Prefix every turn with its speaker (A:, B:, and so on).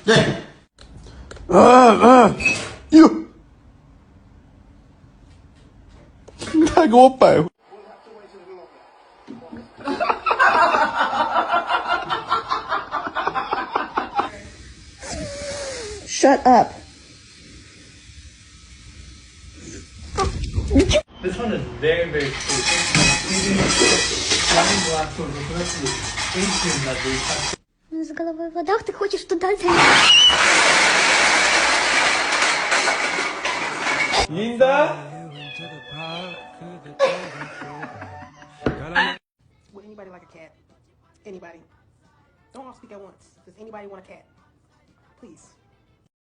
A: 네. You. 나 이거 오빠요.
B: Shut up.
C: This one is very, very cool.
B: С головой в водах, ты хочешь туда зайти?
C: Linda?
D: Would anybody like a cat? Anybody? Don't all speak at once. Does anybody want a cat? Please.